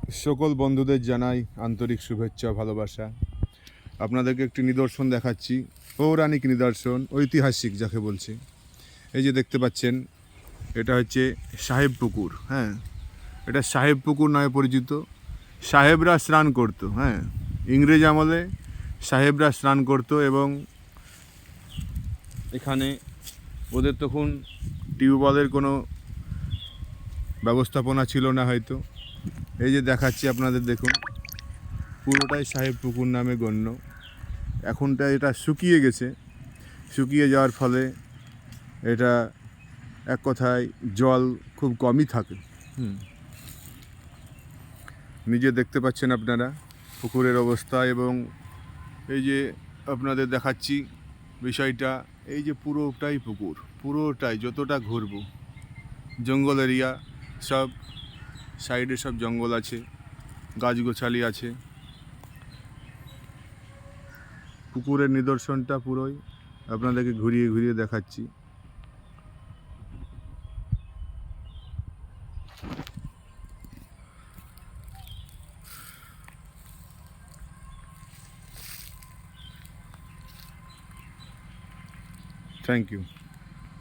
সকল বন্ধুদের জানাই আন্তরিক শুভেচ্ছা ভালোবাসা। আপনাদেরকে একটি নিদর্শন দেখাচ্ছি, পৌরাণিক নিদর্শন, ঐতিহাসিক যাকে বলছে। এই যে দেখতে পাচ্ছেন, এটা হচ্ছে সাহেব পুকুর। হ্যাঁ, এটা সাহেব পুকুর নামে পরিচিত। সাহেবরা স্নান করতো। হ্যাঁ, ইংরেজ আমলে সাহেবরা স্নান করতো এবং এখানে ওদের তখন টিউবওয়েলের কোনো ব্যবস্থাপনা ছিল না হয়তো। এই যে দেখাচ্ছি আপনাদের, দেখুন, পুরোটাই সাহেব পুকুর নামে গণ্য। এখনটা এটা শুকিয়ে গেছে। শুকিয়ে যাওয়ার ফলে এটা এক কথায় জল খুব কমই থাকে। নিজে দেখতে পাচ্ছেন আপনারা পুকুরের অবস্থা। এবং এই যে আপনাদের দেখাচ্ছি বিষয়টা, এই যে পুরোটাই পুকুর, পুরোটাই যতটা ঘুরব জঙ্গল এরিয়া, সব সাইডে সব জঙ্গল আছে, গাছগোছালি আছে। পুকুরের নিদর্শনটা পুরোই আপনাদেরকে ঘুরিয়ে ঘুরিয়ে দেখাচ্ছি। Thank you.